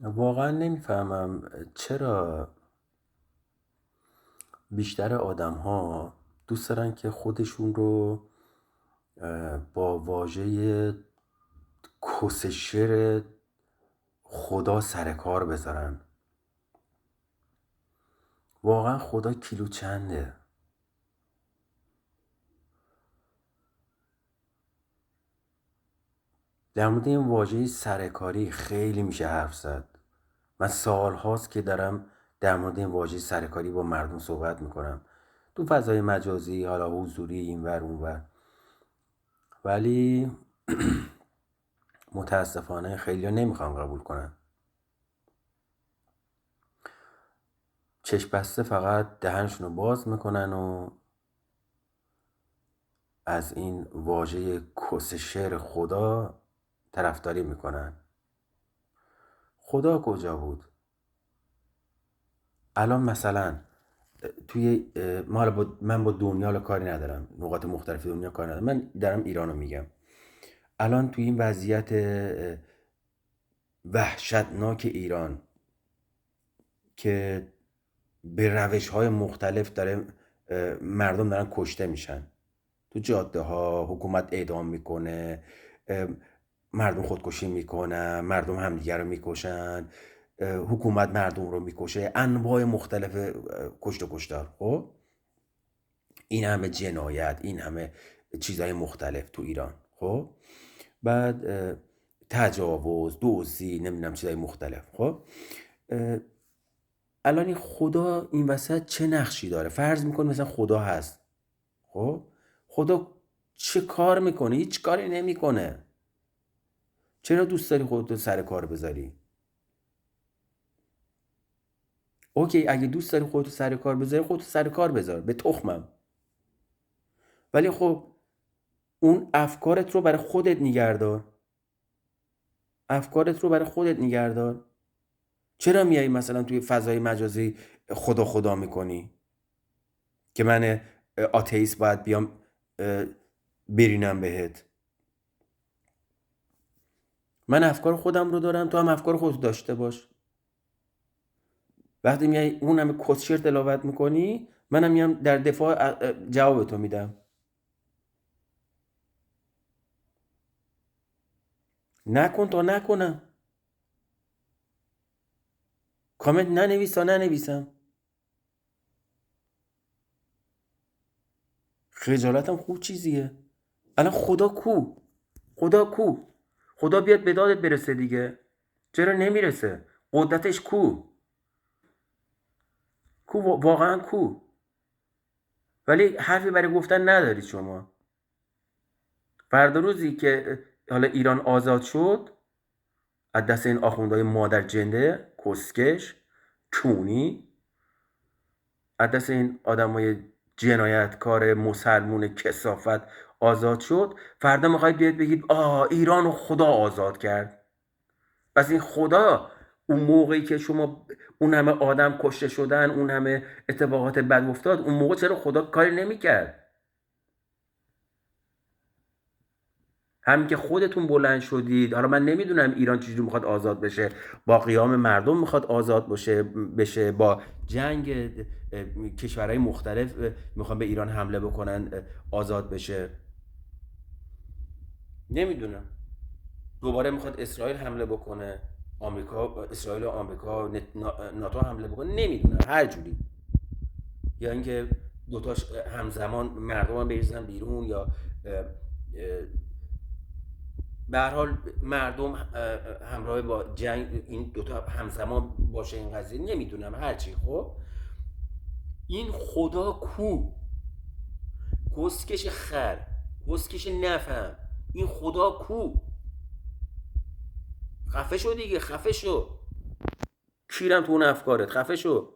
واقعا نمیفهمم چرا بیشتر آدم ها دوست دارن که خودشون رو با واژه کسشر خدا سر کار بذارن. واقعا خدا کیلو چنده؟ در مورد این واژه سرکاری خیلی میشه حرف زد. من سال هاست که دارم در مورد این واژه سرکاری با مردم صحبت میکنم، تو فضای مجازی، حالا حضوری، اینور اونور، ولی متاسفانه خیلی نمیخوان قبول کنن. چشم بسته فقط دهنشون رو باز میکنن و از این واژه کس شعر خدا طرفداری میکنن. خدا کجا بود؟ الان مثلا توی من با دنیا کاری ندارم، نقاط مختلف دنیا کاری ندارم، من دارم ایرانو میگم. الان توی این وضعیت وحشتناک ایران که به روش‌های مختلف مردم دارن کشته میشن، تو جاده ها حکومت اعدام میکنه، مردم خودکشی میکنن، مردم همدیگر رو میکشن، حکومت مردم رو میکشه، انواع مختلف کشت و کشتار. خب این همه جنایت، این همه چیزهای مختلف تو ایران، خب بعد تجاوز، دزدی، نمیدونم چیزهای مختلف. خب الان این خدا این وسط چه نقشی داره؟ فرض میکنه مثلا خدا هست. خب خدا چه کار میکنه؟ هیچ کاری نمیکنه. چرا دوست داری خودتو سر کار بذاری؟ اوکی، اگه دوست داری خودتو سر کار بذاری، خودتو سر کار بذار، به تخمم. ولی خب اون افکارت رو برای خودت نگهدار. افکارت رو برای خودت نگهدار. چرا میای مثلا توی فضای مجازی خدا خدا میکنی که من آتئیست باید بیام برینم بهت؟ من افکار خودم رو دارم، تو هم افکار خودت داشته باش. وقتی میای اون همه کسشر تلاوت میکنی، منم میام در دفاع جواب تو میدم. نکن تا نکنم. کامنت ننویس تا ننویسم. خجالتم خوب چیزیه. الان خدا کو؟ خدا کو؟ خدا بیاد به دادت برسه دیگه. چرا نمیرسه؟ قدرتش کو؟ کو واقعا کو؟ ولی حرفی برای گفتن ندارید شما. فردا روزی که حالا ایران آزاد شد از دست این آخوندهای مادر جنده کسکش کونی، از دست این آدمای جنایتکار مسلمون کثافت آزاد شد، فردا میخواید بیاید بگید ایران رو خدا آزاد کرد. پس این خدا اون موقعی که شما اون همه آدم کشته شدن، اون همه اتفاقات بد افتاد، اون موقع چرا خدا کاری نمیکرد؟ همین که خودتون بلند شدید، حالا من نمیدونم ایران چجوری میخواد آزاد بشه، با قیام مردم میخواد آزاد بشه، با جنگ کشورهای مختلف میخوان به ایران حمله بکنن آزاد بشه، نمیدونم. دوباره میخواد اسرائیل حمله بکنه، اسرائیل و آمریکا ناتو حمله بکنه، نمیدونم، هر جوری، یا اینکه دوتاش همزمان مردم هم بریزن بیرون، یا به هر حال مردم همراه با جنگ این دوتا همزمان باشه این قضیه، نمیدونم، هرچی. خب این خدا کو؟ کسکش خر، کسکش نفهم، این خدا کو؟ خفه شو دیگه، خفه شو، کیرم تو اون افکارت، خفه شو.